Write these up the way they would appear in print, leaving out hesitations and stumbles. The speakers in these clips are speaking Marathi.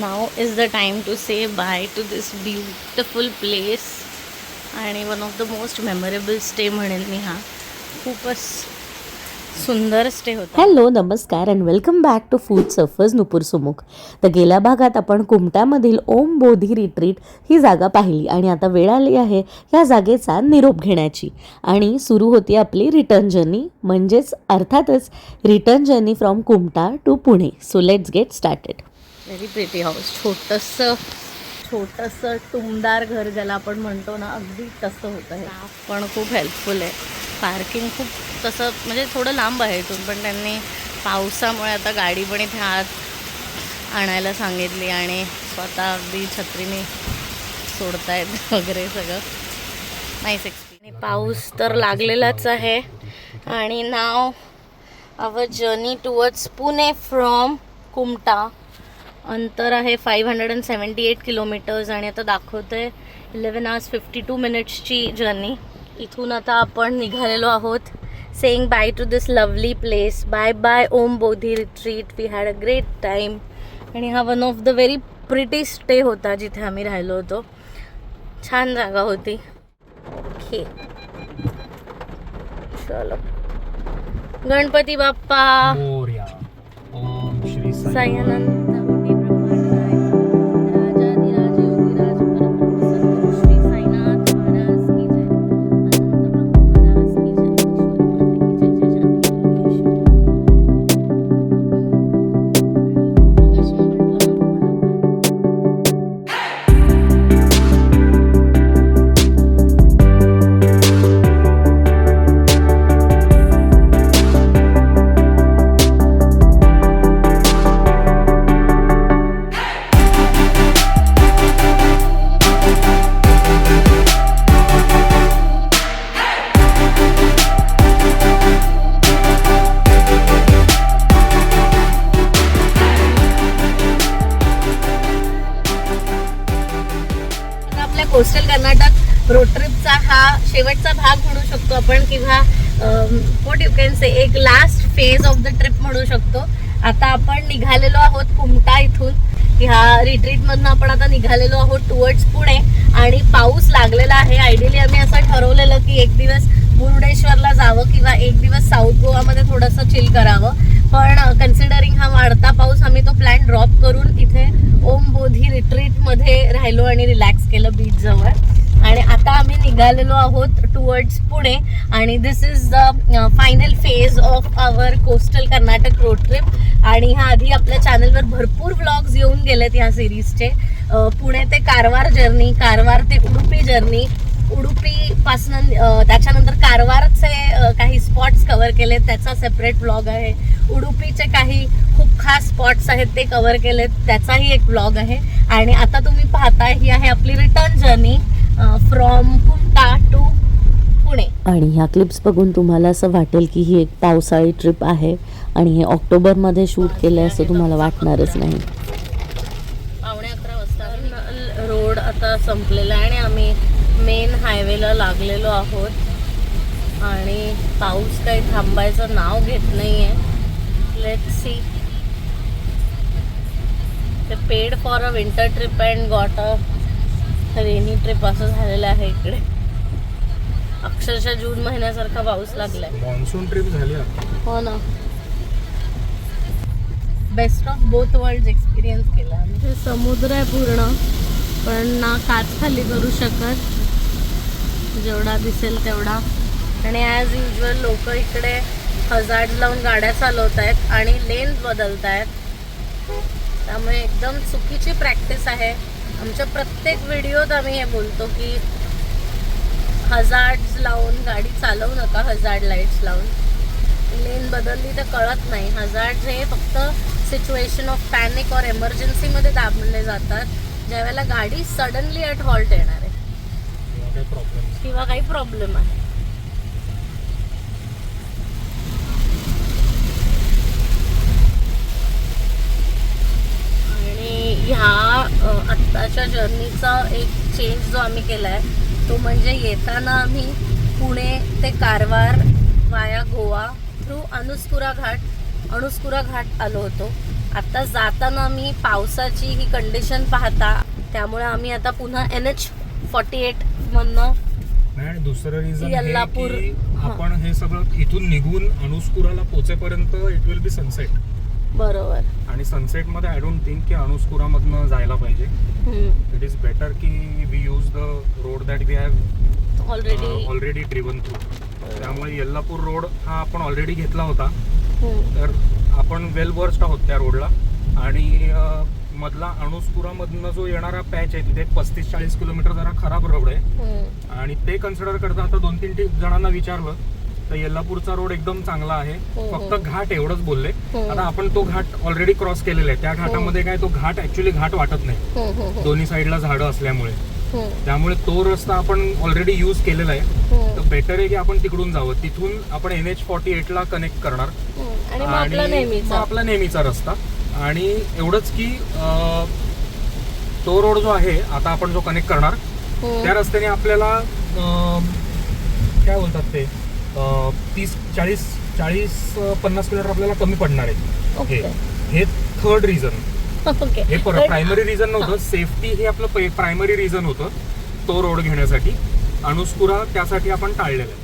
Now is the time to say bye to this beautiful place आणि one of the most memorable stay म्हणेन मी हा. खूपच सुंदर स्टे होता. हॅलो नमस्कार and welcome back to food Safars Nupur Sumukh. तर गेल्या भागात आपण कुमटामधील ओम बोधी रिट्रीट ही जागा पाहिली आणि आता वेळ आली आहे या जागेचा निरोप घेण्याची आणि सुरू होती आपली रिटर्न जर्नी, म्हणजेच अर्थातच return journey from Kumta to Pune. So let's get started. Very pretty house. छोटंसं टुमदार घर ज्याला आपण म्हणतो ना, अगदी तसं होतं हे. पण खूप हेल्पफुल आहे. पार्किंग खूप तसं म्हणजे थोडं लांब आहे इथून, पण त्यांनी पावसामुळे आता गाडी पण इथे आत आणायला सांगितली आणि स्वतः अगदी छत्रीने सोडतायत वगैरे सगळं. Nice experience. पाऊस तर लागलेलाच आहे आणि now our journey towards Pune from Kumta. अंतर आहे 578 किलोमीटर्स आणि आता दाखवतोय 11 hours 52 minutesची जर्नी. इथून आता आपण निघालेलो आहोत. Saying bye to this lovely place. Bye bye Om Bodhi Retreat. We had a great time. आणि हा one of the very pretty stay होता जिथे आम्ही राहिलो होतो. छान जागा होती. ओके चलो. गणपती बाप्पा मोरया. ओम श्री साई. साईनाथ मोठी ब्रह्मांड राजाधिराज योगीराज परब्रह्म सद्गुरु श्री साईनाथ महाराज की जय. अनंत ब्रह्म महाराज की जय. ईश्वरी माते की जय. जय जय आपल्या कोस्टल कर्नाटक रोड ट्रिपचा हा शेवटचा भाग म्हणू शकतो आपण, किंवा व्हॉट यू कॅन से एक last phase of the trip म्हणू शकतो. आता आपण निघालेलो आहोत कुमटा इथून. ह्या रिट्रीटमधनं आपण आता निघालेलो आहोत टुवर्ड्स पुणे आणि पाऊस लागलेला आहे. आयडियली आम्ही असं ठरवलेलं की एक दिवस मुरुडेश्वरला जावं किंवा एक दिवस साऊथ गोवामध्ये थोडंसं चिल करावं, पण कन्सिडरिंग हा वाढता पाऊस आम्ही तो प्लॅन ड्रॉप करून इथे ओम बोधी रिट्रीटमध्ये राहिलो आणि रिलॅक्स केलं बीच जवळ. आणि आता आम्ही निघालेलो आहोत टुवर्ड्स पुणे आणि this is the final phase of our coastal Karnataka road trip. आणि ह्या आधी आपल्या चॅनलवर भरपूर व्लॉग्स येऊन गेलेत ह्या सिरीजचे. पुणे ते कारवार जर्नी, कारवार ते उडुपी जर्नी, उडुपीपासून त्याच्यानंतर कारवारचे काही स्पॉट्स कव्हर केलेत, त्याचा सेपरेट व्लॉग आहे. उडुपीचे काही खूप खास स्पॉट्स आहेत ते कव्हर केलेत, त्याचाही एक व्लॉग आहे. आणि आता तुम्ही पाहताय ही आहे आपली return journey from Kumta to Pune. आणि ह्या क्लिप्स बघून तुम्हाला असं वाटेल की ही एक पावसाळी ट्रिप आहे आणि हे ऑक्टोबरमध्ये शूट केलं असं तुम्हाला वाटणारच नाही. 11:15 वाजता रोड आता संपलेला आहे आणि आम्ही मेन हायवेला लागलेलो आहोत आणि पाऊस काही थांबायचं नाव घेत नाही आहे. Let's see. ते paid for a winter trip and got a rainy trip असं झालेलं आहे इकडे. अक्षरशः जून महिन्यासारखा पाऊस लागलाय. मॉन्सून ट्रिप झाली आता. हो ना. Best of both world experience केला आम्ही. हे समुद्र आहे पूर्ण, पण ना काच खाली करू शकत, जेवढा दिसेल तेवढा. आणि ॲज युजल लोक इकडे हजार्ड लावून गाड्या चालवत आहेत आणि लेन्स बदलत आहेत, त्यामुळे एकदम चुकीची प्रॅक्टिस आहे. आमच्या प्रत्येक व्हिडिओत आम्ही हे बोलतो की हजार्ड्स लावून गाडी चालवू नका, हजार्ड लाईट्स लावून. लेन बदलली तर कळत नाही. हजार्ड्स हे फक्त सिच्युएशन ऑफ पॅनिक और एमर्जन्सीमध्ये दाबले जातात, ज्यावेळेला गाडी सडनली ॲट हॉल्ट येणार आहे किंवा काही प्रॉब्लेम आहे. आणि ह्या आत्ताच्या जर्नीचा एक चेंज जो आम्ही केला आहे तो म्हणजे येताना आम्ही पुणे ते कारवार वाया गोवा थ्रू अनुस्कुरा घाट आलो होतो. आता जाताना मी पावसाची ही कंडिशन पाहता त्यामुळे आम्ही आता पुन्हा NH48 मधनं नाही आणि दुसरं रिझन यल्लापूर, आपण हे सगळं इथून निघून अणुस्कुराला पोहोचेपर्यंत इट विल बी सनसेट. बरोबर. आणि सनसेट मध्ये आय डोंट थिंक की अणुस्कुरामधनं जायला पाहिजे. इट इज बेटर की we use the road that we have already driven through. त्यामुळे यल्लापूर रोड हा आपण ऑलरेडी घेतला होता, तर आपण वेल वर्स्ड आहोत त्या रोडला. आणि मधला अणुस्कुरामधनं जो येणारा पॅच आहे तिथे 35-40 किलोमीटर जरा खराब रोड आहे. आणि ते कन्सिडर करता आता 2-3 जणांना विचारलं तर यल्लापूरचा रोड एकदम चांगला आहे, फक्त घाट एवढंच बोलले. आता आपण तो घाट ऑलरेडी क्रॉस केलेला आहे. त्या घाटामध्ये काय तो घाट ऍक्च्युली घाट वाटत नाही, दोन्ही साईडला झाडं असल्यामुळे. त्यामुळे तो रस्ता आपण ऑलरेडी यूज केलेला आहे. तर बेटर आहे की आपण तिकडून जावं. तिथून आपण NH48 ला कनेक्ट करणार आणि मग आपला नेहमीचा रस्ता. आणि एवढंच की तो रोड जो आहे आता आपण जो कनेक्ट करणार त्या रस्त्याने आपल्याला काय बोलतात ते 30-40-50 किलोमीटर आपल्याला कमी पडणार आहे. हे थर्ड रिझन. हे प्रायमरी रिझन नव्हतं, सेफ्टी हे आपलं प्रायमरी रिझन होतं तो रोड घेण्यासाठी. अणुस्कुरा त्यासाठी आपण टाळलेलं आहे.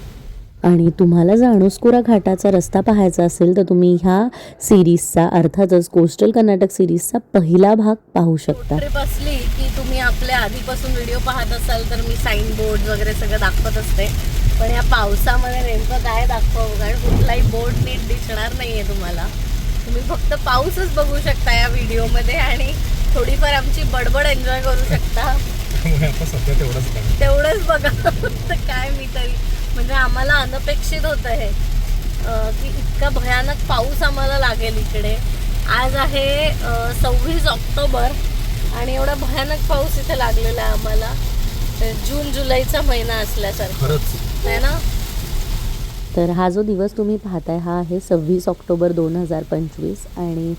आणि तुम्हाला जर अणुस्कुरा घाटाचा रस्ता पाहायचा असेल तर तुम्ही ह्या सिरीजचा अर्थातच कोस्टल कर्नाटक सिरीजचा पहिला भाग पाहू शकता. ट्रिप असली की तुम्ही आपल्या आधीपासून व्हिडिओ पाहत असाल तर मी साईन बोर्ड वगैरे सगळं दाखवत असते. पण या पावसामध्ये नेमकं काय दाखवावं, कारण कुठलाही बोर्ड नीट दिसणार नाहीये तुम्हाला. तुम्ही फक्त पाऊसच बघू शकता या व्हिडिओमध्ये आणि थोडीफार आमची बडबड एन्जॉय करू शकता. तेवढंच बघा. तर काय मी तरी म्हणजे आम्हाला अनपेक्षित होतं हे की इतका भयानक पाऊस आम्हाला लागेल इकडे. आज आहे 26 ऑक्टोबर आणि एवढा भयानक पाऊस इथे लागलेला आहे आम्हाला. जून जुलैचा महिना असल्यासारखं आहे ना. तर हा जो दिवस तुम्ही पाहताय हा आहे 26 ऑक्टोबर 2025 आणि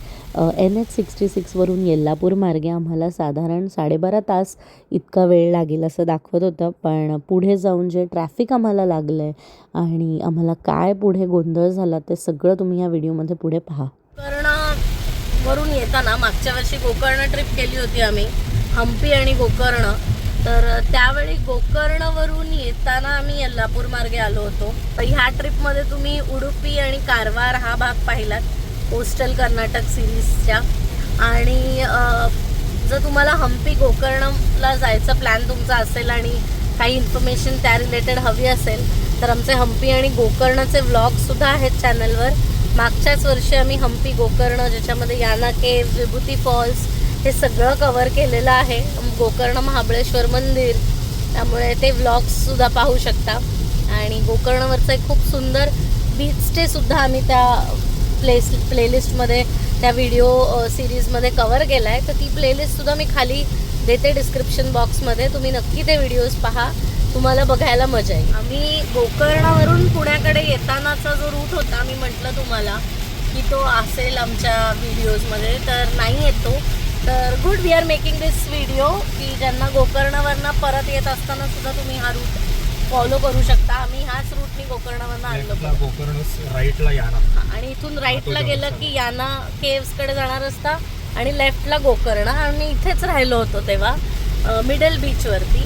NH66 वरून यल्लापूर मार्गे आम्हाला साधारण 12.5 तास इतका वेळ लागेल असं दाखवत होतं. पण पुढे जाऊन जे ट्रॅफिक आम्हाला लागलं आहे आणि आम्हाला काय पुढे गोंधळ झाला ते सगळं तुम्ही या व्हिडिओमध्ये पुढे पहा. गोकर्णवरून येताना मागच्या वर्षी गोकर्ण ट्रिप केली होती आम्ही, हम्पी आणि गोकर्ण. तर त्यावेळी गोकर्णवरून येताना आम्ही यल्लापूर मार्गे आलो होतो. ह्या ट्रिपमध्ये तुम्ही उडुपी आणि कारवार हा भाग पाहिलात कोस्टल कर्नाटक सिरीजच्या. आणि जर तुम्हाला हम्पी गोकर्णला जायचं प्लॅन तुमचा असेल आणि काही इन्फॉर्मेशन त्या रिलेटेड हवी असेल तर आमचे हम्पी आणि गोकर्णचे व्लॉगसुद्धा आहेत चॅनलवर. मागच्याच वर्षी आम्ही हम्पी गोकर्ण ज्याच्यामध्ये याना केव्ह, विभूती फॉल्स हे सगळं कव्हर केलेलं आहे. गोकर्ण महाबळेश्वर मंदिर, त्यामुळे ते व्लॉग्ससुद्धा पाहू शकता. आणि गोकर्णवरचं एक खूप सुंदर बीच स्टेसुद्धा आम्ही त्या प्लेलिस्टमध्ये त्या व्हिडिओ सिरीजमध्ये कव्हर केला आहे. तर ती प्लेलिस्टसुद्धा मी खाली देते डिस्क्रिप्शन बॉक्समध्ये. तुम्ही नक्की ते व्हिडिओज पहा, तुम्हाला बघायला मजा येईल. आम्ही गोकर्णावरून पुण्याकडे येतानाचा जो रूट होता मी म्हटलं तुम्हाला की तो असेल आमच्या व्हिडिओजमध्ये, तर नाही येतो. तर good, we are making this video की ज्यांना गोकर्णावरनं परत येत असताना सुद्धा तुम्ही हा रूट फॉलो करू शकता. आम्ही ह्याच रूटनी गोकर्णावरनं आणलो. गोकर्ण राईटला याना आणि इथून राईटला गेलं की याना केव्सकडे जाणार रस्ता आणि लेफ्टला गोकर्ण. आणि इथेच राहिलो होतो तेव्हा मिडल बीचवरती.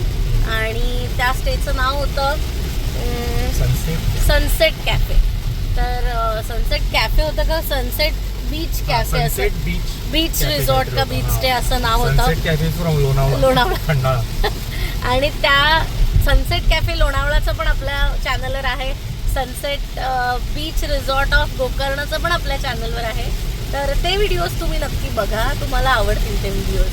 आणि त्या स्टेचं नाव होतं सनसेट कॅफे. तर सनसेट कॅफे होतं का सनसेट बीच कॅफे असं बीच रिसॉर्ट का बीच स्टे असं नाव होतं लोणावळा. आणि त्या सनसेट कॅफे लोणावळाचं पण आपल्या चॅनलवर आहे. सनसेट बीच रिसॉर्ट ऑफ गोकर्णचं पण आपल्या चॅनलवर आहे. तर ते व्हिडिओज तुम्ही नक्की बघा, तुम्हाला आवडतील ते व्हिडिओज.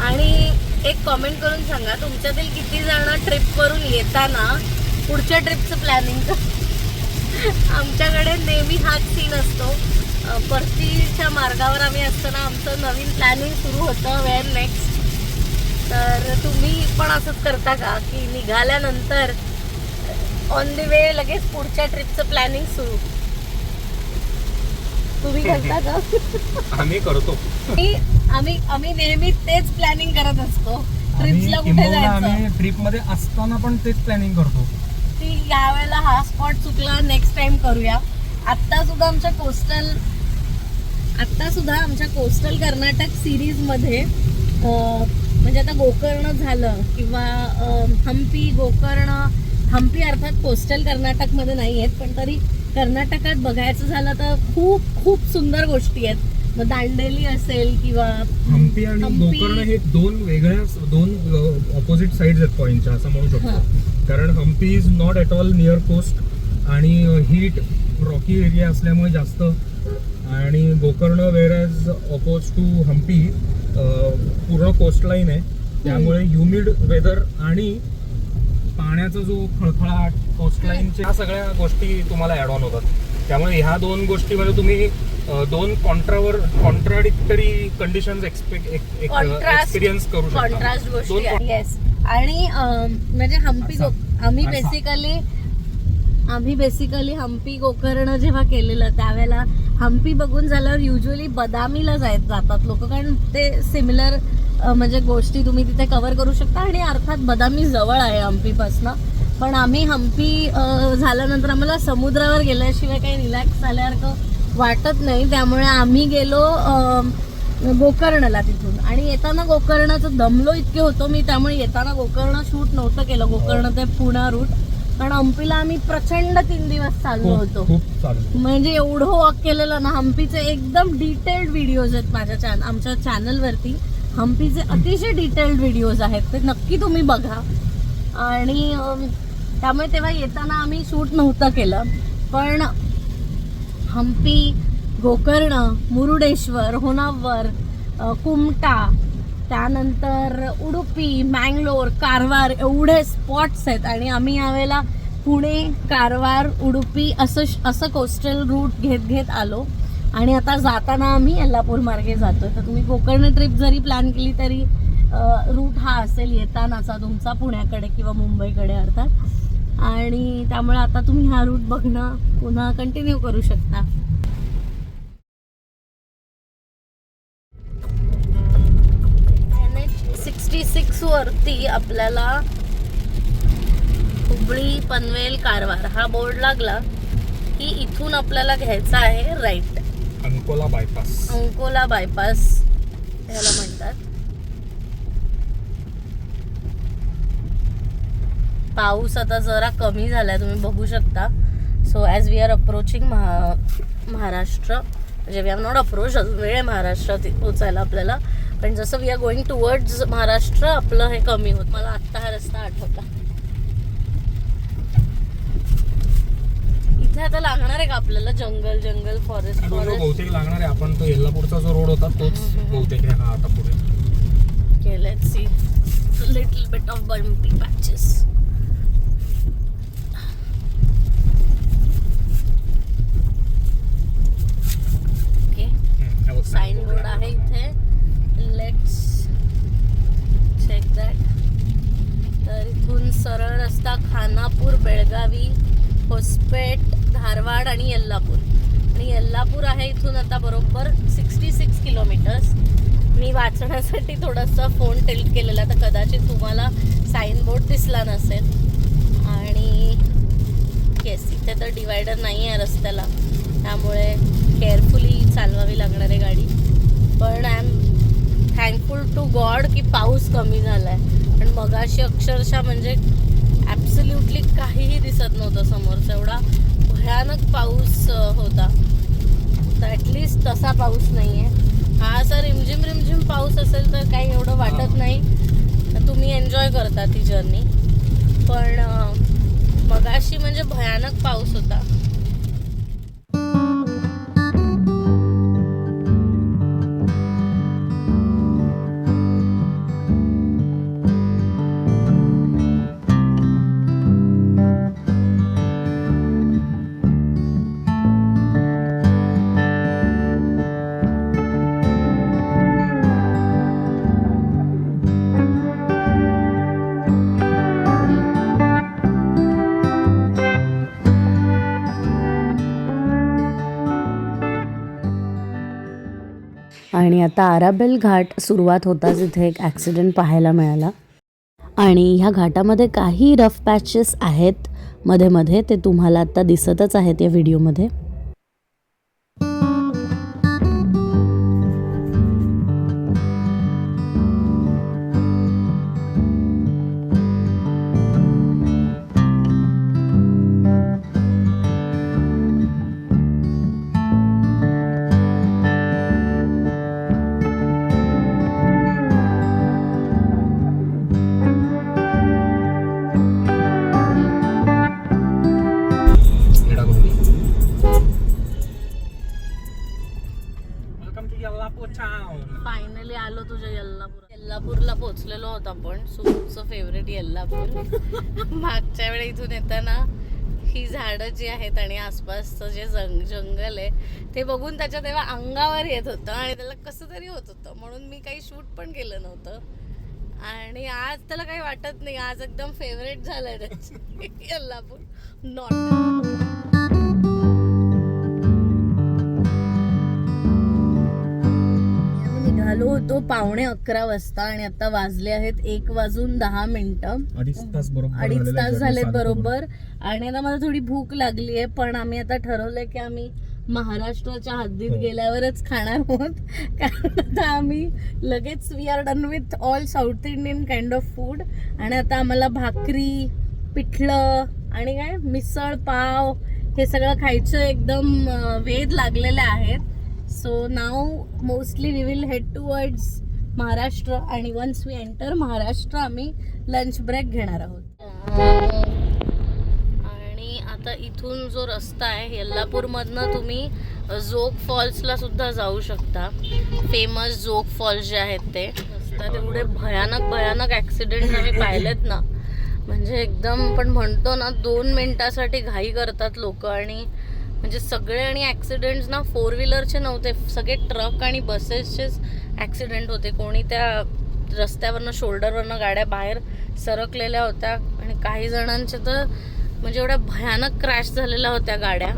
आणि एक कॉमेंट करून सांगा तुमच्यातील किती जण ट्रिपवरून येताना पुढच्या ट्रिपचं प्लॅनिंग. आमच्याकडे नेहमी हाच सीन असतो. परतीच्या मार्गावर आम्ही असताना आमचं नवीन प्लॅनिंग सुरू होतं वेअर नेक्स्ट. तर तुम्ही पण असंच करता का की निघाल्यानंतर ऑन द वे लगेच पुढच्या ट्रिपचं प्लॅनिंग सुरू? तुम्ही करता का? आम्ही करतो. आम्ही नेहमी तेच प्लॅनिंग करत असतो. ट्रिपला कुठे जायचं, ट्रिप मध्ये असताना पण तेच प्लॅनिंग करतो की यावेळेला हा स्पॉट चुकला, नेक्स्ट टाइम करूया. आत्ता सुद्धा आमच्या कोस्टल आता सुद्धा आमच्या कोस्टल कर्नाटक सिरीजमध्ये म्हणजे आता गोकर्ण झालं किंवा हम्पी, गोकर्ण, हम्पी अर्थात कोस्टल कर्नाटकमध्ये नाही आहेत, पण तरी कर्नाटकात बघायचं झालं तर खूप खूप सुंदर गोष्टी आहेत. मग दांडेली असेल किंवा हम्पी आणि गोकर्ण हे दोन ऑपोजिट साइड्स आहेत कॉइनच्या असं म्हणू शकतो. कारण Hampi is not at all near coast आणि हीट रॉकी एरिया असल्यामुळे जास्त, आणि Gokarna where as oppose to Hampi पूर्ण कोस्टलाईन आहे, त्यामुळे ह्युमिड वेदर आणि पाण्याचा जो खळखळाट कोस्टलाईनच्या सगळ्या गोष्टी तुम्हाला ॲड ऑन होतात. त्यामुळे ह्या दोन गोष्टीमध्ये तुम्ही दोन कॉन्ट्राडिक्टरी कंडिशन्स एक्सपिरियन्स करू शकता. कॉन्ट्रास्ट गोष्टी. येस. आणि म्हणजे आम्ही बेसिकली हम्पी गोकर्ण जेव्हा केलेलं त्यावेळेला हम्पी बघून झाल्यावर युजली बदामीला जातात लोक, कारण ते सिमिलर म्हणजे गोष्टी तुम्ही तिथे कव्हर करू शकता आणि अर्थात बदामी जवळ आहे हम्पीपासनं. पण आम्ही हम्पी झाल्यानंतर आम्हाला समुद्रावर गेल्याशिवाय काही रिलॅक्स झाल्यासारखं वाटत नाही, त्यामुळे आम्ही गेलो गोकर्णला तिथून. आणि येताना गोकर्णाचं दमलो इतके होतो मी, त्यामुळे येताना गोकर्ण शूट नव्हतं केलं, गोकर्ण ते पुणा रूट. कारण हम्पीला आम्ही प्रचंड 3 दिवस चाललो होतो, म्हणजे एवढं वॉक केलेलं ना. हम्पीचे एकदम डिटेल्ड व्हिडिओज आहेत आमच्या चॅनलवरती. हम्पीचे अतिशय डिटेल्ड व्हिडिओज आहेत, ते नक्की तुम्ही बघा. आणि त्यामुळे तेव्हा येताना आम्ही शूट नव्हतं केलं. पण हम्पी, गोकर्ण, मुरुडेश्वर, होनावर, कुमटा, त्यानंतर उडुपी, मँगलोर, कारवार एवढे स्पॉट्स आहेत. आणि आम्ही यावेळेला पुणे, कारवार, उडुपी असं कोस्टल रूट घेत आलो. आणि आता जाताना आम्ही यल्लापूर मार्गे जातो. तर तुम्ही गोकर्ण ट्रिप जरी प्लॅन केली तरी रूट हा असेल येतानाचा तुमचा पुण्याकडे किंवा मुंबईकडे अर्थात. आणि त्यामुळे आता तुम्ही हा रूट बघणं पुन्हा कंटिन्यू करू शकता. NH66 वरती आपल्याला हुबळी, पनवेल, कारवार हा बोर्ड लागला की इथून आपल्याला घ्यायचा आहे राईट. अंकोला बायपास त्याला म्हणतात. पाऊस आता जरा कमी झालाय, तुम्ही बघू शकता. So as we are approaching Maharashtra, म्हणजे वी हॅव नॉट अप्रोच, अजून वेळ आहे महाराष्ट्रात पोचायला आपल्याला. पण जसं we are going towards Maharashtra आपलं हे कमी होत. मला आत्ता हा रस्ता आठवला. इथे आता लागणार आहे का आपल्याला जंगल फॉरेस्ट? बहुतेक लागणार आहे. आपण तो यल्लापूरचा जो रोड होता तोच बहुतेक हा आता पुढे. Let's see little bit of bumpy patches. Sign board आहे इथे. Let's check that. तर इथून सरळ रस्ता खानापूर, बेळगावी, होसपेट, धारवाड आणि यल्लापूर. आणि यल्लापूर आहे इथून आता बरोबर 66 किलोमीटर्स. मी वाचण्यासाठी थोडासा फोन टिल्ट केलेला, तर कदाचित तुम्हाला साइन बोर्ड दिसला नसेल. आणि येस, इथे तर डिवायडर नाही आहे रस्त्याला, त्यामुळे केअरफुली चालवावी लागणार आहे गाडी. पण I am thankful to God की पाऊस कमी झाला आहे. पण मगाशी अक्षरशः म्हणजे ॲब्सल्युटली काहीही दिसत नव्हतं समोरचं, एवढा भयानक पाऊस होता. तर ॲटलिस्ट तसा पाऊस नाही आहे. हा असा रिमझिम पाऊस असेल तर काही एवढं वाटत नाही, तर तुम्ही एन्जॉय करता ती जर्नी. पण मगाशी म्हणजे भयानक पाऊस होता. आणि आता आराबेल घाट सुरुवात होताच इथे एक ॲक्सिडेंट पाहायला मिळाला. आणि ह्या घाटामध्ये काही रफ पॅचेस आहेत मध्ये मध्ये, ते तुम्हाला आता दिसतच आहेत या व्हिडिओमध्ये. तुझ्या यल्लापूरला पोहोचलेलो आहोत आपण. सुमूचं फेवरेट यल्लापूर. मागच्या वेळी इथून येताना ही झाडं जी आहेत आणि आसपासचं जे जंगल आहे ते बघून त्याच्या तेव्हा अंगावर येत होतं आणि त्याला कसं तरी होत होतं, म्हणून मी काही शूट पण केलं नव्हतं. आणि आज त्याला काही वाटत नाही, आज एकदम फेवरेट झालंय त्याची यल्लापूर. निघालो होतो 11:15 वाजता आणि आता वाजले आहेत 1:10. 2.5 तास झालेत बरोबर. आणि आता मला थोडी भूक लागली आहे, पण आम्ही आता ठरवलंय की आम्ही महाराष्ट्राच्या हद्दीत गेल्यावरच खाणार आहोत, कारण आता आम्ही लगेच we are done with all South Indian kind of food. आणि आता आम्हाला भाकरी, पिठलं आणि काय मिसळ पाव हे सगळं खायचं एकदम वेध लागलेले आहेत. So now mostly we will head towards Maharashtra आणि वन्स वी एंटर महाराष्ट्र आम्ही लंच ब्रेक घेणार आहोत. आणि आता इथून जो रस्ता आहे यल्लापूरमधनं तुम्ही जोग फॉल्सला सुद्धा जाऊ शकता. फेमस जोग फॉल्स जे आहेत ते रस्त्यात एवढे भयानक ॲक्सिडेंट आम्ही पाहिलेत ना, म्हणजे एकदम आपण म्हणतो ना 2 मिनिटासाठी घाई करतात लोक. आणि म्हणजे सगळे आणि ॲक्सिडेंट्स ना 4 व्हीलरचे नव्हते, सगळे ट्रक आणि बसेसचेच ॲक्सिडेंट होते. कोणी त्या रस्त्यावरनं शोल्डरवरनं गाड्या बाहेर सरकलेल्या होत्या आणि काही जणांचे तर म्हणजे एवढ्या भयानक क्रॅश झालेल्या होत्या गाड्या.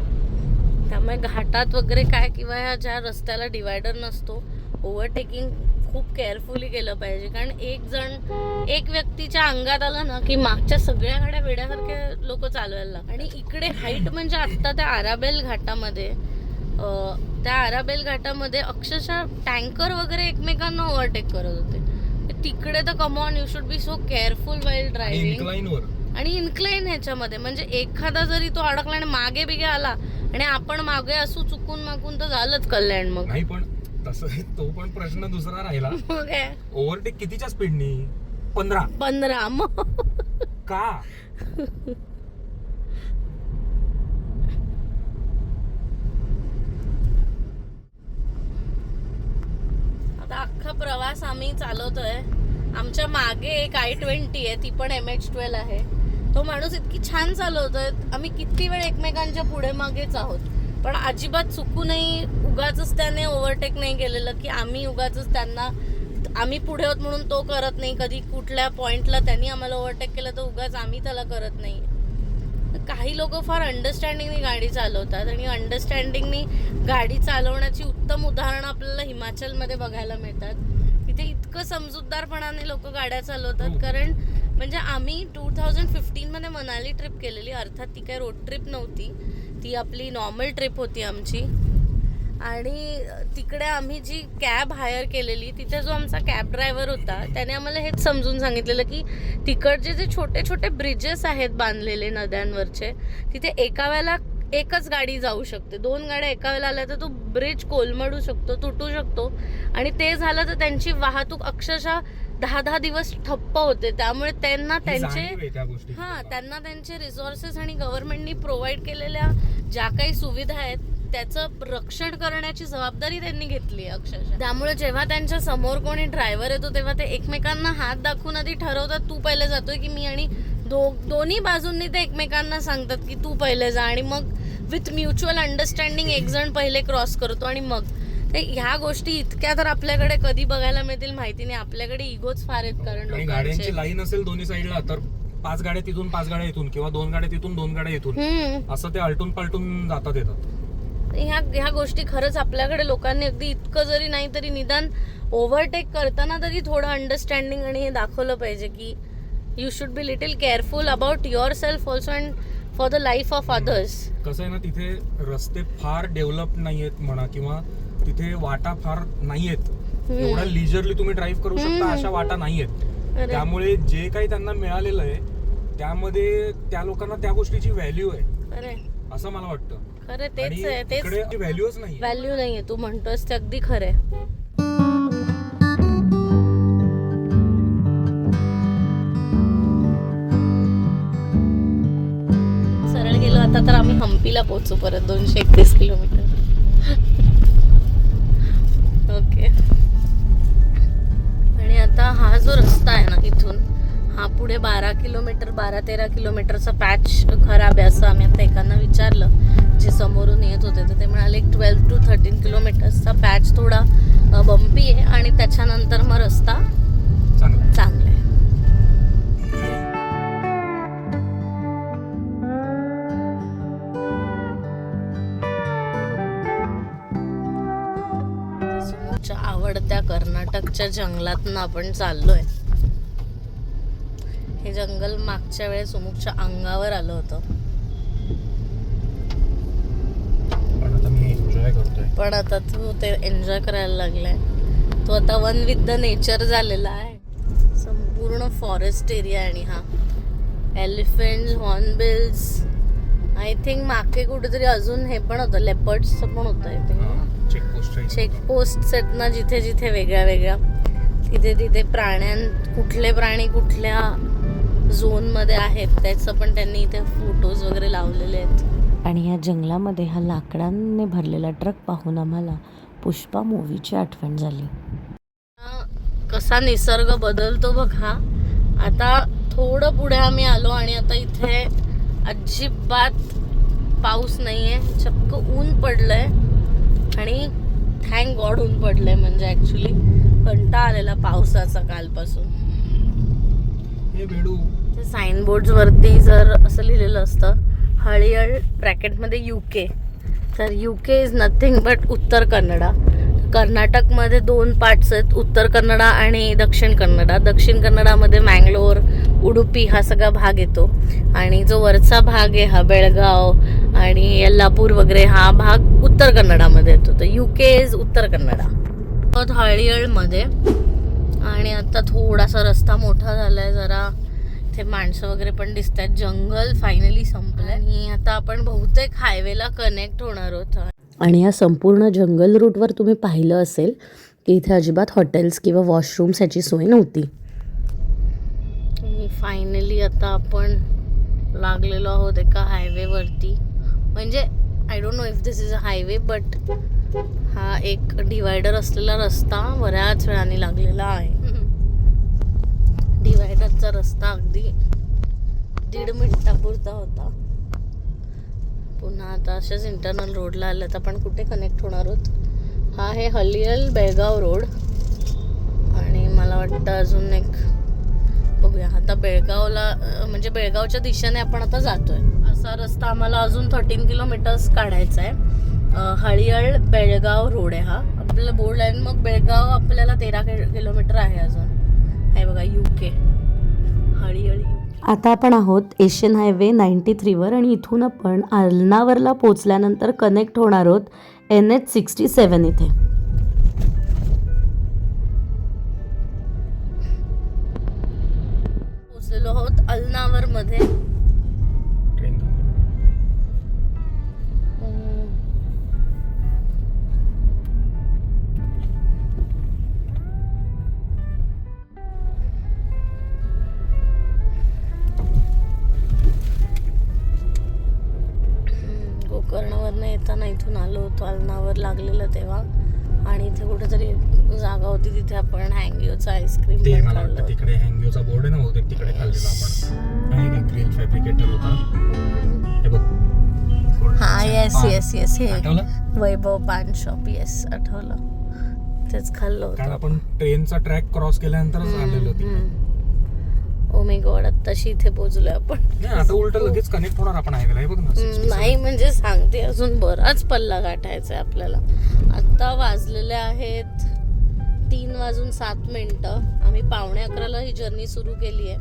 त्यामुळे घाटात वगैरे काय किंवा ह्या ज्या रस्त्याला डिवायडर नसतो ओव्हरटेकिंग खूप केअरफुली केलं पाहिजे. कारण एक व्यक्तीच्या अंगात आलं ना की मागच्या सगळ्या गाड्या वेड्यासारखे लोक चालवायला लागतात. आणि इकडे हाईट म्हणजे आत्ता त्या आराबेल घाटामध्ये अक्षरशः टँकर वगैरे एकमेकांना ओव्हरटेक करत होते. तिकडे तर come on you should be so careful while driving. आणि इन्क्लाइन ह्याच्यामध्ये म्हणजे एखादा जरी तो अडकला आणि मागे बिगे आला आणि आपण मागे असू चुकून मागून तर झालंच कल्याण. मग नाही, पण तसं तो पण प्रश्न दुसरा राहिला. ओव्हरटेक कितीच्या स्पीडनी? 15. मग का? आता अख्खा प्रवास आम्ही चालवतोय. आमच्या मागे एक I-20 आहे, ती पण MH12 आहे. तो माणूस इतकी छान चालवतोय, आम्ही किती वेळ एकमेकांच्या पुढे मागेच आहोत, पण अजिबात चुकूनही उगाच त्याने ओव्हरटेक नाही केलेलं की आम्ही उगाच त्यांना आम्ही पुढे होत म्हणून तो करत नाही. कधी कुठल्या पॉइंटला त्यांनी आम्हाला ओव्हरटेक केलं तर उगाच आम्ही त्याला करत नाही. काही लोक फार अंडरस्टँडिंगनी गाडी चालवतात आणि अंडरस्टँडिंगनी गाडी चालवण्याची उत्तम उदाहरणं आपल्याला हिमाचलमध्ये बघायला मिळतात. तिथे इतकं समजूतदारपणाने लोक गाड्या चालवतात. कारण म्हणजे आम्ही 2015 मध्ये मनाली ट्रिप केलेली, अर्थात ती काही रोड ट्रिप नव्हती, ती आपली नॉर्मल ट्रिप होती आमची. आणि तिकडे आम्ही जी कॅब हायर केलेली तिथे जो आमचा कॅब ड्रायव्हर होता त्याने आम्हाला हेच समजून सांगितलेलं की तिकडचे जे छोटे छोटे ब्रिजेस आहेत बांधलेले नद्यांवरचे, तिथे एका वेळेला एकच गाडी जाऊ शकते. 2 गाड्या एका वेळेला आल्या तर तो ब्रिज कोलमडू शकतो, तुटू शकतो. आणि ते झालं तर त्यांची वाहतूक अक्षरशः 10-10 दिवस ठप्प होते. त्यामुळे त्यांना त्यांचे रिसोर्सेस आणि गव्हर्नमेंटनी प्रोव्हाइड केलेल्या ज्या काही सुविधा आहेत त्याचं रक्षण करण्याची जबाबदारी त्यांनी घेतली आहे अक्षरशः. त्यामुळे जेव्हा त्यांच्या समोर कोणी ड्रायव्हर येतो तेव्हा ते एकमेकांना हात दाखवून आधी ठरवतात तू पहिले जातोय की मी, आणि दोन्ही बाजूंनी ते एकमेकांना सांगतात की तू पहिले जा. आणि मग विथ म्युच्युअल अंडरस्टँडिंग एक जण पहिले क्रॉस करतो आणि मग ह्या गोष्टी इतक्या तर आपल्याकडे कधी बघायला मिळतील माहिती नाही. आपल्याकडे इगोच फार आहेत. कारण गाड्यांची लाईन असेल दोन्ही साईडला तर 5 गाड्या तिथून 5 गाड्या इथून किंवा 2 गाड्या तिथून 2 गाड्या इथून असं ते आलटून पालटून जातात येतात. ह्या गोष्टी खरंच आपल्याकडे लोकांनी अगदी इतकं जरी नाही तरी निदान ओव्हरटेक करताना तरी थोडं अंडरस्टँडिंग आणि हे दाखवलं पाहिजे की you should be little careful about your self also and for the life of others. कसं आहे ना, तिथे रस्ते फार डेव्हलप नाहीयेत म्हणा किंवा तिथे वाटा फार नाहीयेत. एवढा लिजरली तुम्ही ड्राईव्ह करू शकता अशा वाटा नाहीयेत. त्यामुळे जे काही त्यांना मिळालेलं आहे त्यामध्ये त्या लोकांना त्या गोष्टीची व्हॅल्यू आहे असं मला वाटतं. खरं तेच आहे, तेच व्हॅल्यूच नाही, व्हॅल्यू नाहीये. तू म्हणतोस ते अगदी खरं. सरळ गेलो आता तर आम्ही हम्पीला पोहोचू परत 231 किलोमीटर. ओके, हा जो रस्ता आहे ना इथून, हा पुढे 12-13 किलोमीटरचा पॅच खराब आहे असं आम्ही आता एकांना विचारलं जे समोरून येत होते. तर ते म्हणाले 12 to 13 किलोमीटर्सचा पॅच थोडा बम्पी आहे आणि त्याच्यानंतर मग रस्ता चांगला आहे. सुमुखच्या आवडत्या कर्नाटकच्या जंगलातनं आपण चाललोय. हे जंगल मागच्या वेळेस सुमुखच्या अंगावर आलं होतं, पण आता तू ते एन्जॉय करायला लागलाय. तो आता वन विथ द नेचर झालेला आहे. संपूर्ण फॉरेस्ट एरिया आणि हा एलिफंट्स, हॉर्नबिल्स, आय थिंक मागे कुठेतरी अजून हे पण होतं, लेपर्ड्सचं पण होतं इथे. चेकपोस्ट आहेत ना जिथे जिथे वेगळ्या तिथे कुठले प्राणी कुठल्या झोनमध्ये आहेत त्याचं पण त्यांनी इथे फोटोज वगैरे लावलेले आहेत. आणि या जंगलामध्ये हा लाकडांनी भरलेला ट्रक पाहून आम्हाला पुष्पा मूवीची आठवण झाली. कसा निसर्ग बदलतो बघा. आता थोडं पुढे आम्ही आलो आणि आता इथे अजिबात पाऊस नाहीये, चक्क ऊन पडलंय आणि थँक गॉड ऊन पडलंय. म्हणजे ऍक्च्युली कंटाळा आलेला पावसाचा कालपासून. ते साईनबोर्ड्स वरती जर असं लिहिलेलं असतं हळियळ ब्रॅकेटमध्ये UK, तर UK इज नथिंग बट उत्तर कन्नडा. कर्नाटकमध्ये 2 पार्ट्स आहेत, उत्तर कन्नडा आणि दक्षिण कन्नडा. दक्षिण कन्नडामध्ये मँगलोर, उडुपी हा सगळा भाग येतो आणि जो वरचा भाग आहे हा बेळगाव आणि यल्लापूर वगैरे हा भाग उत्तर कन्नडामध्ये येतो. तर UK इज उत्तर कन्नडा. हळियळमध्ये आणि आता थोडासा रस्ता मोठा झालाय जरा, इथे माणसं वगैरे पण दिसत आहेत. जंगल फायनली संपलंय आणि आता आपण बहुतेक हायवेला कनेक्ट होणार आहोत. आणि या संपूर्ण जंगल रूटवर तुम्ही पाहिलं असेल की इथे अजिबात हॉटेल्स किंवा वॉशरूम्स ह्याची सोय नव्हती. फायनली आता आपण लागलेलो आहोत एका हायवेवरती. म्हणजे I don't know if this is a highway but हा एक डिवायडर असलेला रस्ता बऱ्याच वेळाने लागलेला आहे. डिवायडरचा रस्ता अगदी 1.5 मिनिटापुरता होता. पुन्हा आता अशाच इंटरनल रोडला आलं तर आपण कुठे कनेक्ट होणार आहोत. हा आहे हलियल बेळगाव रोड आणि मला वाटतं अजून एक बघूया. आता बेळगावला म्हणजे बेळगावच्या दिशेने आपण आता जातोय. असा रस्ता आम्हाला अजून 13 किलोमीटर्स काढायचा आहे. हळियल बेळगाव रोड आहे हा आपल्याला बोर्ड लाईन. मग बेळगाव आपल्याला 13 किलोमीटर आहे अजून. आहे बघा UK हळियल. आता आपण आहोत एशियन हायवे 93वर आणि इथून आपण अल्नावरला पोचल्यानंतर कनेक्ट होणार आहोत NH67 इथे. पोचलेलो आहोत अल्नावरमध्ये. गोकर्णवरनं येताना इथून आलो होतो, अल्नावर लागलेलं तेव्हा. आणि इथे कुठेतरी जागा होती तिथे आपण हँग्यूचा आईस्क्रीम ते मला वाटतं तिकडे हँग्यूचा बोर्ड आहे ना बहुतेक तिकडे खाल्लेला आपण. नाही का ग्रिल फॅब्रिकेटर होता हे बघ. हा येस हे आठवलं वैभव पान शॉप. येस आठवलं, तेच खाल्लं होतं. कारण आपण ट्रेनचा ट्रॅक क्रॉस केल्यानंतरच आलेलो होतो. ओ माय गॉड आत्ताशी इथे पोहोचलोय आपण. आता उलट लगेच कनेक्ट होणार आपण हायवेला. हे बघ ना 67. नाही म्हणजे सांगते अजून बराच पल्ला गाठायचा आहे आपल्याला. आत्ता वाजलेले आहेत 3:07. आम्ही 11:15 ही जर्नी सुरू केली आहे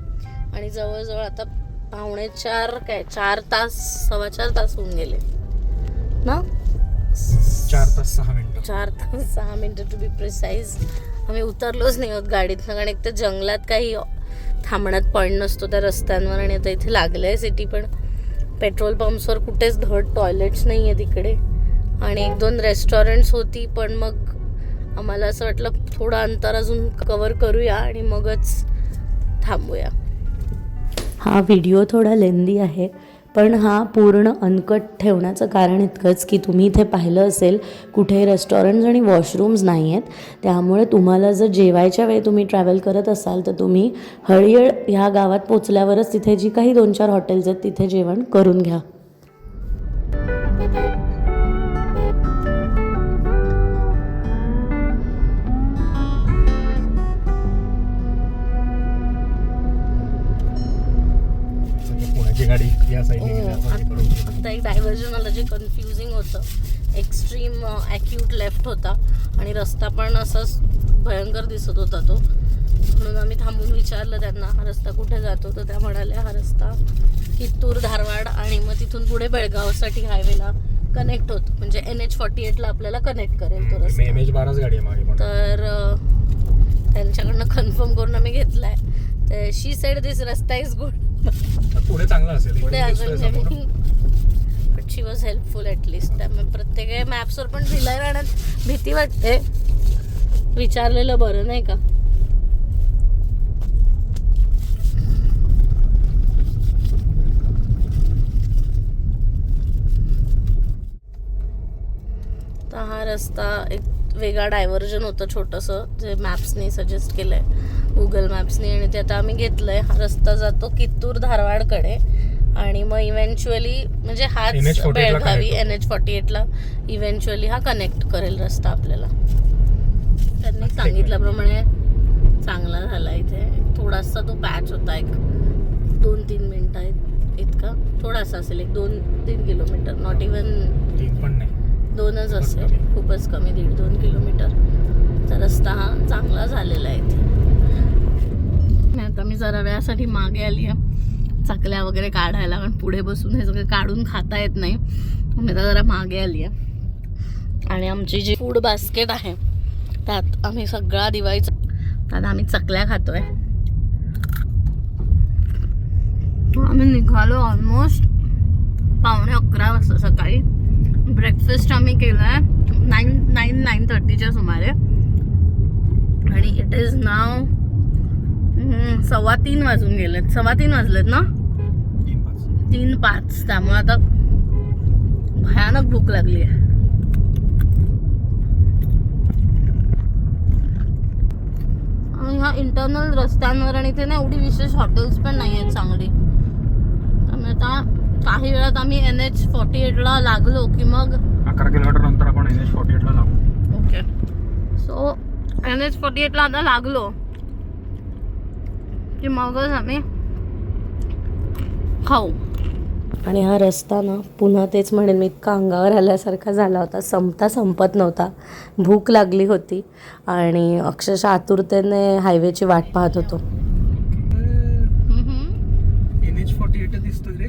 आणि जवळजवळ आता 3:45 काय 4 तास 4.25 तास होऊन गेले ना. 4 तास 6 मिनिटं. 4 तास 6 मिनिटं टू बी प्रिसाइज. आम्ही उतरलोच नाही आहोत गाडीतनं कारण एक तर जंगलात काही थांबण्यात पॉईंट नसतो त्या रस्त्यांवर. आणि आता इथे लागलं आहे सिटी पण पेट्रोल पंप्सवर कुठेच धड टॉयलेट्स नाही आहे तिकडे. आणि 1-2 रेस्टॉरंट्स होती पण मग आम्हाला असं वाटलं थोडं अंतर अजून कवर करूया आणि मगच थांबूया. हा व्हिडिओ थोडा लेंदी आहे पण हा पूर्ण अनकट ठेवण्याचं कारण इतकंच की तुम्ही इथे पाहिलं असेल कुठे रेस्टॉरंट्स आणि वॉशरूम्स नाही आहेत. त्यामुळे तुम्हाला जर जेवायच्या वेळी तुम्ही ट्रॅव्हल करत असाल तर तुम्ही हळीयड ह्या गावात पोचल्यावरच तिथे जी काही 2-4 हॉटेल्स आहेत तिथे जेवण करून घ्या. पुण्याची गाडी या साईडने आता एक डायव्हर्जन आलं जे कन्फ्युजिंग होतं. एक्स्ट्रीम ॲक्यूट लेफ्ट होता आणि रस्ता पण असाच भयंकर दिसत होता तो. म्हणून आम्ही थांबून विचारलं त्यांना हा रस्ता कुठे जातो, तर त्या म्हणाल्या हा रस्ता कित्तूर धारवाड आणि मग तिथून पुढे बेळगावसाठी हायवेला कनेक्ट होतो. म्हणजे NH48ला आपल्याला कनेक्ट करेल तो रस्ता. MH12 गाडी आहे मागे. तर त्यांच्याकडनं कन्फर्म करून आम्ही घेतलाय. तर शी सेड दिस रस्ता इज गुड. पुढे चांगला असेल. पुढे अजून but she was helpful at least. त्यामुळे प्रत्येक मॅप्सवर पण भिलाई राहण्यात भीती वाटते. विचारलेलं बरं नाही का. तर हा रस्ता एक वेगळा डायव्हर्जन होतं छोटंसं जे मॅप्सने सजेस्ट केलं आहे गुगल मॅप्सने आणि ते आता आम्ही घेतलं आहे. हा रस्ता जातो कित्तूर धारवाडकडे आणि मग इव्हेंच्युअली म्हणजे हाच बेळगावी NH48ला इव्हेंच्युअली हा कनेक्ट करेल रस्ता आपल्याला. त्यांनी सांगितल्याप्रमाणे चांगला झाला. इथे थोडासा तो पॅच होता एक 2-3 मिनिटं इतका थोडासा असेल. एक 2-3 किलोमीटर नॉट इवन 3 पण नाही 2च असेल. खूपच कमी 1.5-2 किलोमीटर रस्ता हा चांगला झालेला आहे इथे. आता मी जरा वेळासाठी मागे आली आहे चकल्या वगैरे काढायला, कारण पुढे बसून हे सगळं काढून खाता येत नाही. मी आता जरा मागे आली आहे आणि आमची जी फूड बास्केट आहे त्यात आम्ही सगळा दिवाळीचा त्यात आम्ही चकल्या खातोय. आम्ही निघालो ऑलमोस्ट 11:15 वाजता सकाळी. ब्रेकफास्ट आम्ही केला आहे 9:30च्या सुमारे आणि इट इज नाव 3:15 वाजून गेलेत. 3:15 वाजलेत ना 3:05. त्यामुळे आता भयानक भूक लागली आहे. आणि ह्या इंटरनल रस्त्यांवर आणि इथे ना एवढी विशेष हॉटेल्स पण नाही आहेत चांगली. त्यामुळे आता काही वेळात आम्ही NH48ला लागलो की मग 11 किलोमीटर नंतर आपण NH48ला लागू. ओके. सो NH48ला आता लागलो की मगच आम्ही खाऊ. आणि हा रस्ता ना पुन्हा तेच म्हणेन मी इतका अंगावर आल्यासारखा झाला होता. संपत नव्हता. भूक लागली होती आणि अक्षरशः आतुरतेने हायवेची वाट पाहत होतो. NH48 दिसतोय रे.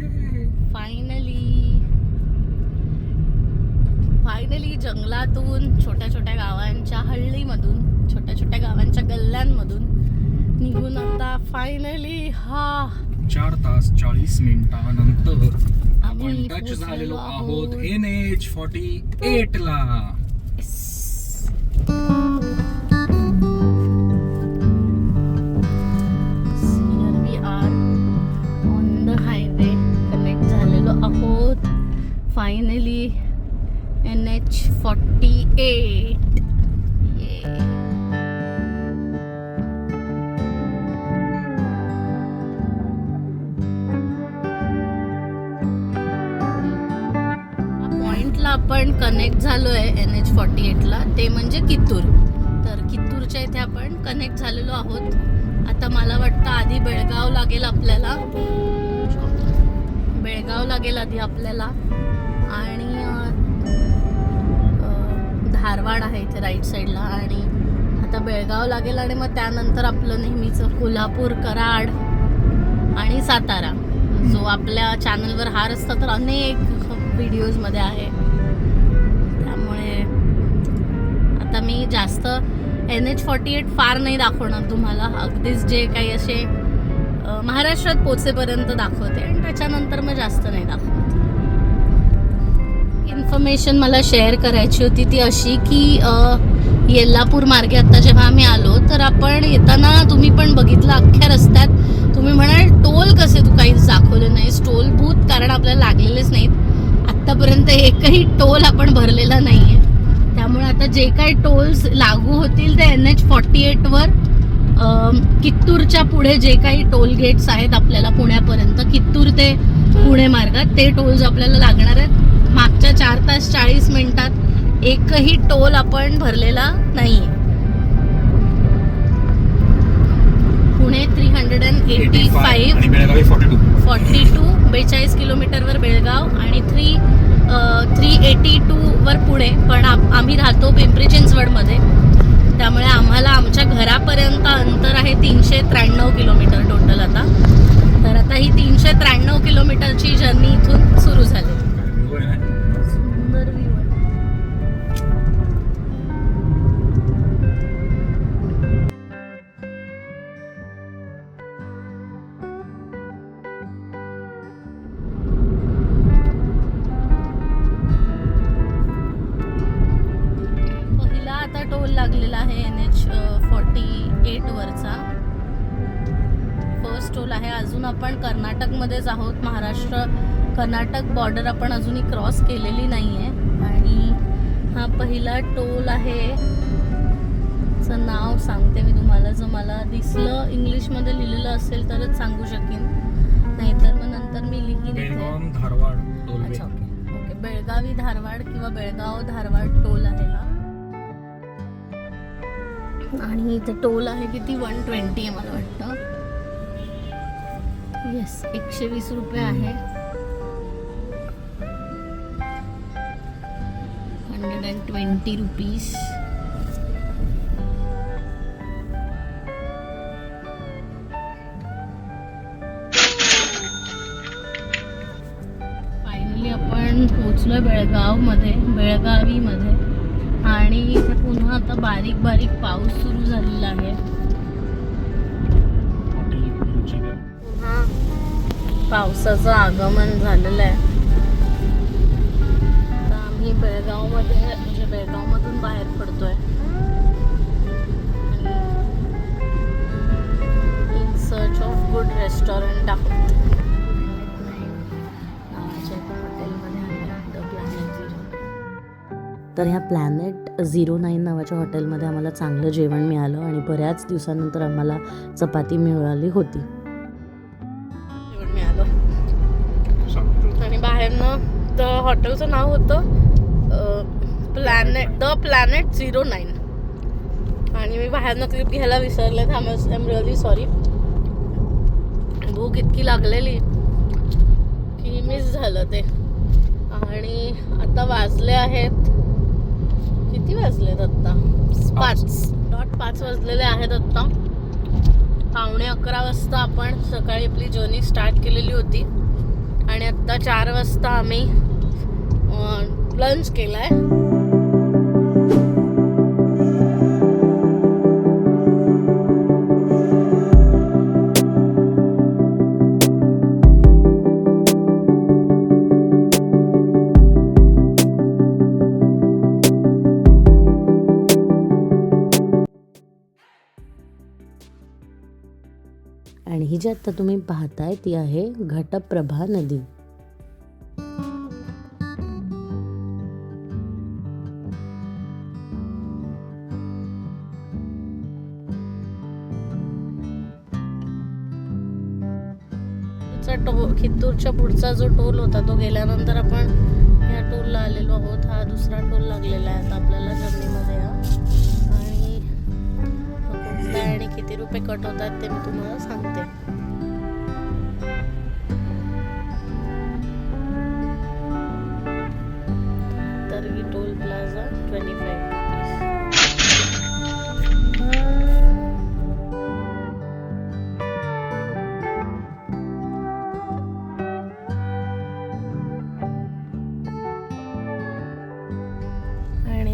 फायनली जंगलातून छोट्या छोट्या गावांच्या हळ्ळीमधून छोट्या छोट्या गावांच्या गल्ल्यांमधून निघून आता फायनली 4 तास 40 मिनिटांनंतर आपण आम्ही टच झालेलो आहोत. आहोत NH48ला. Here we are on the highway. Connect झालेलो आहोत फायनली NH48. पॉइंटला आपण कनेक्ट झालोय NH48ला ते म्हणजे कित्तूर. तर कित्तूरच्या इथे आपण कनेक्ट झालेलो आहोत. आता मला वाटतं आधी बेळगाव लागेल आपल्याला. आधी आपल्याला आणि धारवाड आहे इथे राईट साईडला आणि आता बेळगाव लागेल आणि मग त्यानंतर आपलं नेहमीचं कोल्हापूर, कराड आणि सातारा. जो आपल्या चॅनलवर हा रस्ता तर अनेक व्हिडिओजमध्ये आहे. त्यामुळे आता मी जास्त NH48 फार नाही दाखवणार तुम्हाला. अगदीच जे काही असे महाराष्ट्रात पोचेपर्यंत दाखवते आणि त्याच्यानंतर मग जास्त नाही दाखवते. इन्फॉर्मेशन मला शेअर करायची होती ती अशी की येल्लापूर मार्गे आता जेव्हा आम्ही आलो तर आपण येताना तुम्ही पण बघितलं अख्ख्या रस्त्यात तुम्ही म्हणाल टोल कसे तू काही पॉईंट्स दाखवले नाही, टोल बूथ कारण आपल्याला लागलेलेच नाहीत आत्तापर्यंत. एकही टोल आपण भरलेला नाहीये. त्यामुळे आता जे काही टोल्स लागू होतील ते NH48 वर कित्तूरच्या पुढे जे काही टोल गेट्स आहेत आपल्याला पुण्यापर्यंत, कित्तूर ते पुणे मार्गात, ते टोल्स आपल्याला लागणार आहेत. मागच्या 4 तास 40 मिनिटात एकही टोल आपण भरलेला नाहीये. पुणे 385 आणि बेळगावी 42 42 किलोमीटरवर बेळगाव आणि 382 वर पुणे. पण आम्ही राहतो पिंपरी चिंचवडमध्ये, त्यामुळे आम्हाला आमच्या घरापर्यंत अंतर आहे 393 किलोमीटर टोटल आता. तर आता ही 393 किलोमीटरची जर्नी इथून सुरू झाली. सुंदर व्ह्यू आहे. पहिला आता टोल लागलेला आहे NH48 वरचा. फर्स्ट टोल आहे. अजून आपण कर्नाटकमध्येच आहोत. महाराष्ट्र कर्नाटक बॉर्डर आपण अजूनही क्रॉस केलेली नाहीये. आणि हा पहिला टोल आहे. चं नाव सांगते मी तुम्हाला, जर मला दिसलं इंग्लिशमध्ये लिहिलेलं असेल तरच सांगू शकेन, नाहीतर मग नंतर मी लिहीन इथे. धारवाड अच्छा, ओके. बेळगावी धारवाड किंवा बेळगाव धारवाड टोल आहे हा. आणि इथे टोल आहे किती, 120 आहे मला वाटतं. येस, 120 रुपये आहे. 120 रुपीज. फायनली आपण पोहोचलोय बेळगावीमध्ये. आणि इथे पुन्हा आता बारीक बारीक पाऊस सुरू झालेला आहे. पुन्हा पावसाचं आगमन झालेलं आहे. तर आम्ही बेळगावमध्ये म्हणजे बेळगावमधून बाहेर पडतोय. In search of good restaurant आहोत. नावाच्या एका हॉटेलमध्ये आले, द प्लॅनेट 0. तर ह्या प्लॅनेट 09 नावाच्या हॉटेलमध्ये आम्हाला चांगलं जेवण मिळालं आणि बऱ्याच दिवसानंतर आम्हाला चपाती मिळाली होती. जेवण मिळालं. आणि बाहेरनं तर हॉटेलचं नाव होतं द प्लॅनेट 09. आणि मी बाहेरनं क्लिप घ्यायला विसरले. I am really sorry. भूक इतकी लागलेली की मिस झालं ते. आणि आता वाजले आहेत, किती वाजलेत आत्ता, 5 वाजलेले आहेत आत्ता. 11:15 वाजता आपण सकाळी आपली जर्नी स्टार्ट केलेली होती. आणि आत्ता 4 वाजता आम्ही लंच केलाय. आणि ही जी आता तुम्ही पाहताय ती आहे घटप्रभा नदी. कित्तूरच्या पुढचा जो टोल होता तो गेल्यानंतर आपण ह्या टोलला आलेलो आहोत. हा दुसरा टोल लागलेला आहे आता आपल्याला जर्नीमध्ये. आणि कुठला आणि किती रुपये कट होतात ते मी तुम्हाला सांगते. तर ही टोल प्लाझा 25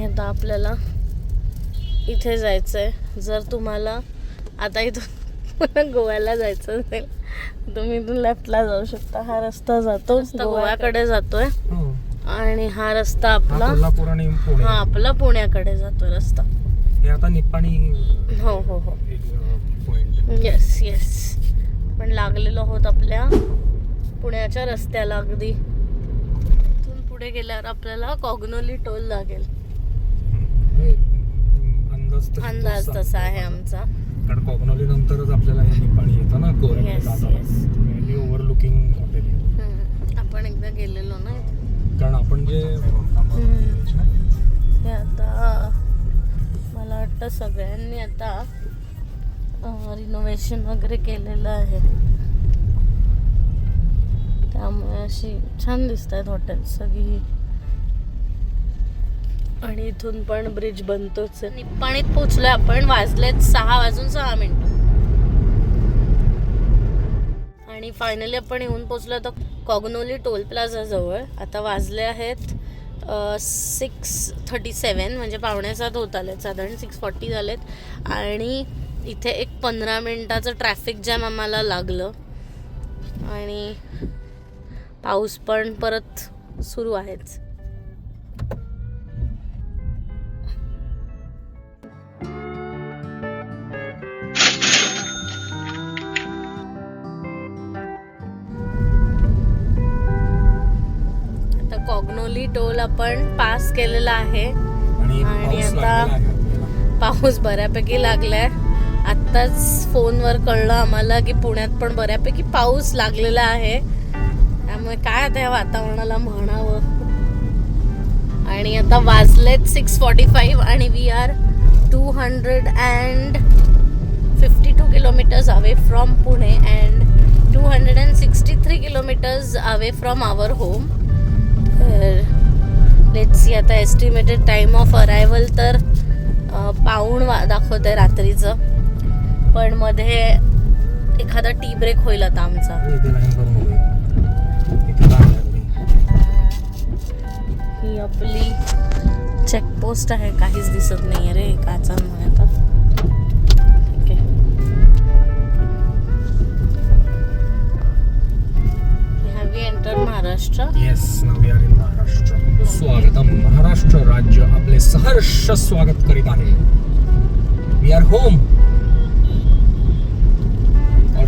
आता आपल्याला इथे जायचंय. जर तुम्हाला आता इथून गोव्याला जायचं असेल तुम्ही इथून लेफ्टला जाऊ शकता. हा रस्ता जातो गोव्याकडे जातोय. आणि हा रस्ता आपला आपला पुण्याकडे जातोय रस्ता. हे आता निप्पाणी. हो हो हो, येस येस. पण लागलेलो आहोत आपल्या पुण्याच्या रस्त्याला अगदी. इथून पुढे गेल्यावर आपल्याला कॉग्नोली टोल लागेल. अंदाज तसा आहे आमचा, कारण कॉग्नोली नंतरच आपल्याला हे निपाणी येतं ना. मेनली ओव्हरलुकिंग हॉटेल आपण एकदा गेलेलो ना, कारण आपण जे हे आता मला वाटतं सगळ्यांनी आता रिनोव्हेशन वगैरे केलेलं आहे, त्यामुळे अशी छान दिसत आहेत हॉटेल सगळी. आणि इथून पण ब्रिज बनतोच आहे. निप्पाणीत पोहोचलोय आपण. वाजलेत 6:06 आणि फायनली आपण येऊन पोहोचलो तर कॉग्नोली टोल प्लाझा जवळ. आता वाजले आहेत 6:37 म्हणजे 6:45 होत आलेत, साधारण 6:40 झालेत. आणि इथे एक 15 मिनिटाचं ट्रॅफिक जॅम आम्हाला लागलं आणि पाऊस पण परत सुरू आहेच. आता कॉग्नोली टोल आपण पास केलेला आहे आणि आता पाऊस बऱ्यापैकी लागलाय. आत्ताच फोनवर कळलं आम्हाला की पुण्यात पण बऱ्यापैकी पाऊस लागलेला आहे, त्यामुळे काय आता या वातावरणाला म्हणावं. आणि आता वाजलेत 6:45 आणि we are 252 kilometres away from Pune and 263 kilometres away from our home. तर लेट्स सी आता एस्टिमेटेड टाइम ऑफ अरायवल तर 1:15 दाखवतंय रात्रीचं, पण मध्ये एखादा टी ब्रेक होईल आता आमचा. ही आपली चेकपोस्ट आहे, काहीच दिसत नाही रे काचांमुळे. आता ठीक आहे, have we entered Maharashtra? Yes, now we are in Maharashtra. स्वागतम. महाराष्ट्र राज्य आपले सहर्ष स्वागत करीत आहे. We are home.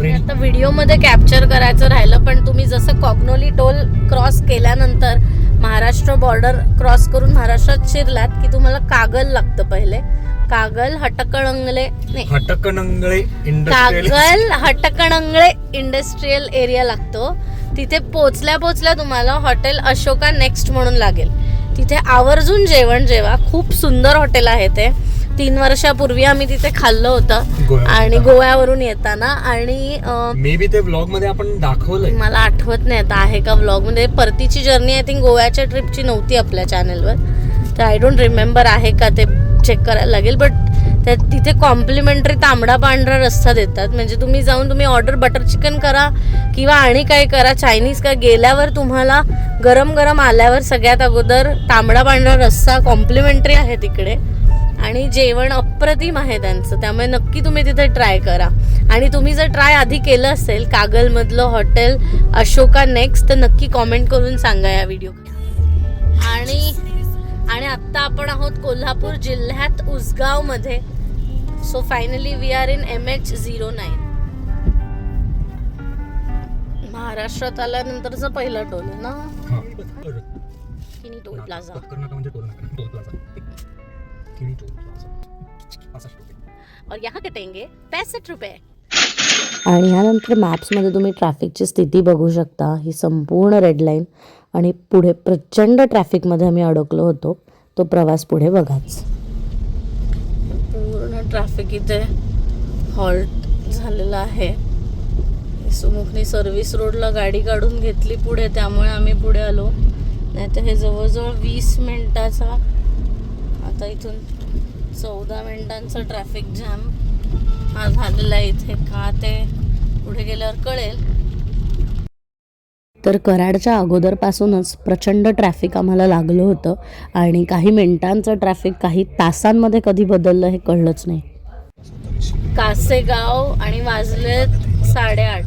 आता व्हिडिओ मध्ये कॅप्चर करायचं राहिलं, पण तुम्ही जसं कॉग्नोली टोल क्रॉस केल्यानंतर महाराष्ट्र बॉर्डर क्रॉस करून महाराष्ट्रात शिरलात की तुम्हाला कागल लागतं पहिले. कागल हटकणंगले इंडस्ट्रियल एरिया लागतो. तिथे पोचल्या तुम्हाला हॉटेल अशोका नेक्स्ट म्हणून लागेल. तिथे आवर्जून जेवण जेवा. खूप सुंदर हॉटेल आहे ते. 3 वर्षापूर्वी आम्ही तिथे खाल्लं होतं आणि गोव्यावरून येताना. आणि मे बी ते व्लॉग मध्ये आपण दाखवलंय, मला आठवत नाही आता आहे का व्लॉग मध्ये. परतीची जर्नी आय थिंक गोव्याच्या ट्रिपची नव्हती आपल्या चॅनलवर, तर आय डोंट रिमेंबर आहे का ते चेक करायला लागेल. बट तिथे कॉम्प्लिमेंटरी तांबडा पांढरा रस्सा देतात. म्हणजे तुम्ही जाऊन तुम्ही ऑर्डर बटर चिकन करा किंवा आणि काय करा, चायनीज का, गेल्यावर तुम्हाला गरम गरम आल्यावर सगळ्यात अगोदर तांबडा पांढरा रस्सा कॉम्प्लिमेंटरी आहे तिकडे. आणि जेवण अप्रतिम आहे त्यांचं, त्यामुळे नक्की तुम्ही तिथे ट्राय करा. आणि तुम्ही जर ट्राय आधी केलं असेल कागलमधलं हॉटेल अशोका नेक्स्ट, तर नक्की कॉमेंट करून सांगा या व्हिडिओ. आणि आत्ता आपण आहोत कोल्हापूर जिल्ह्यात उसगाव मध्ये. So finally we are in MH09. महाराष्ट्रात आल्यानंतरचा पहिला टोल आहे ना किनी टोल प्लाझा. और यहाँ कटेंगे 65 रुपये. आणि ह्यानंतर मॅप्समध्ये तुम्ही ट्रॅफिकची स्थिती बघू शकता. ही संपूर्ण रेड लाईन आणि पुढे प्रचंड ट्रॅफिकमध्ये आम्ही अडकलो होतो. तो प्रवास पुढे बघाच. पूर्ण ट्रॅफिक इथे हॉल्ट झालेला आहे. सुमुखनी सर्व्हिस रोडला गाडी काढून घेतली पुढे, त्यामुळे आम्ही पुढे आलो. नाही तर हे जवळजवळ 20 मिनिटाचा, आता इथून 14 मिनिटांचा ट्रॅफिक जॅम हा झालेला आहे इथे. का ते पुढे गेल्यावर कळेल. तर कराडच्या अगोदरपासूनच प्रचंड ट्रॅफिक आम्हाला लागलं होतं आणि काही मिनिटांचं ट्रॅफिक काही तासांमध्ये कधी बदललं हे कळलंच नाही. कासेगाव आणि वाजलेत 8:30.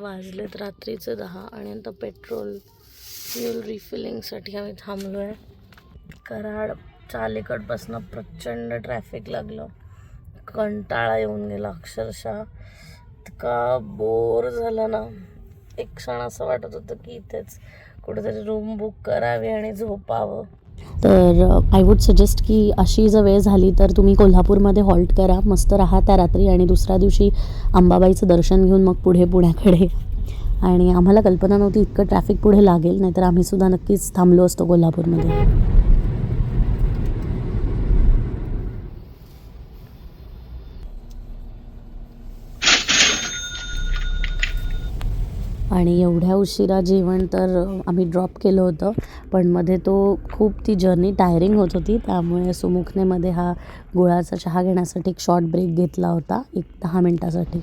वाजलेत रात्रीचे 10 आणि आता पेट्रोल फ्यूल रिफिलिंगसाठी आम्ही थांबलो आहे. कराड चालेकडपासून प्रचंड ट्रॅफिक लागलं. कंटाळा येऊन गेला अक्षरशः. इतका बोर झाला ना. एक क्षण असं वाटत होतं की इथेच कुठेतरी रूम बुक करावी आणि झोपावं. तर आय वूड सजेस्ट की अशी जर वेळ झाली तर तुम्ही कोल्हापूरमध्ये हॉल्ट करा, मस्त राहा त्या रात्री आणि दुसऱ्या दिवशी अंबाबाईचं दर्शन घेऊन मग पुढे पुण्याकडे. आणि आम्हाला कल्पना नव्हती इतकं ट्रॅफिक पुढे लागेल, नाहीतर आम्हीसुद्धा नक्कीच थांबलो असतो कोल्हापूरमध्ये. आणि एवढ्या उशिरा जेवण तर आम्ही ड्रॉप केलं होतं, पण मध्ये खूप ती जर्नी टायरिंग होत होती, त्यामुळे सुमुखने मध्ये हा गुळाचा चहा घेण्यासाठी एक शॉर्ट ब्रेक घेतला होता 10 मिनटासाठी.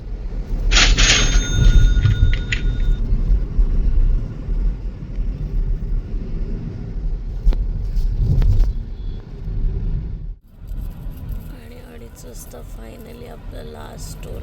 आणि 2:30 वाजता फायनली आपलं लास्ट टोल.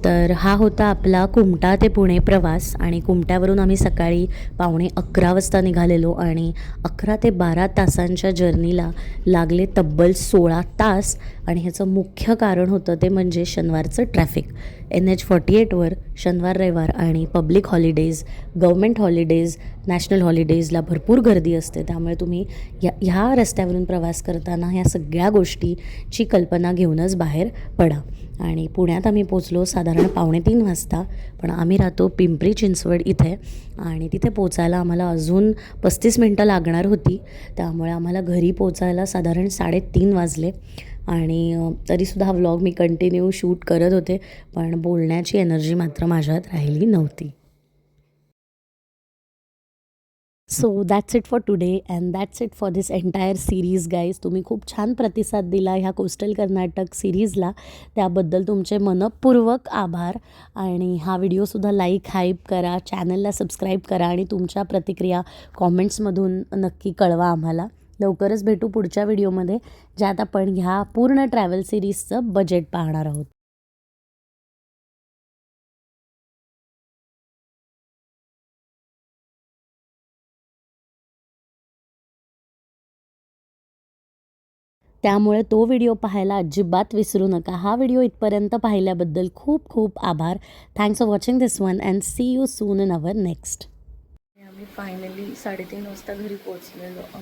तर हा होता आपला कुमटा ते पुणे प्रवास. आणि कुमट्यावरून आम्ही सकाळी 11:15 वाजता निघालेलो आणि 11 ते 12 तासांच्या जर्नीला लागले तब्बल 16 तास. आणि ह्याचं मुख्य कारण होतं ते म्हणजे शनिवारचं ट्रॅफिक. NH48वर शनिवार रविवार आणि public holidays, government holidays, national हॉलिडेजला भरपूर गर्दी असते. त्यामुळे तुम्ही ह्या रस्त्यावरून प्रवास करताना ह्या सगळ्या गोष्टीची कल्पना घेऊनच बाहेर पडा. आणि पुण्यात आम्ही पोचलो साधारण 2:45 वाजता. पण आम्ही राहतो पिंपरी चिंचवड इथे आणि तिथे पोचायला आम्हाला अजून 35 मिनटं लागणार होती. त्यामुळे आम्हाला घरी पोचायला साधारण 3:30 वाजले. आणि तरीसुद्धा हा व्लॉग मी कंटिन्यू शूट करत होते, पण बोलण्याची एनर्जी मात्र माझ्यात राहिली नव्हती. So that's it for today and that's it for this entire series guys. तुम्ही खूप छान प्रतिसाद दिला ह्या कोस्टल कर्नाटक सिरीजला, त्याबद्दल तुमचे मनःपूर्वक आभार. आणि हा व्हिडिओसुद्धा लाईक हाईप करा, चॅनलला सबस्क्राईब करा आणि तुमच्या प्रतिक्रिया कॉमेंट्समधून नक्की कळवा आम्हाला. लवकरच भेटू पुढच्या व्हिडिओमध्ये, ज्यात आपण ह्या पूर्ण ट्रॅव्हल सिरीजचं बजेट पाहणार आहोत. त्यामुळे तो व्हिडिओ पाहायला अजिबात विसरू नका. हा व्हिडिओ इथपर्यंत पाहिल्याबद्दल खूप खूप आभार. Thanks for watching this one and see you soon in our next. आम्ही फायनली 3:30 वाजता घरी पोहोचलेलो.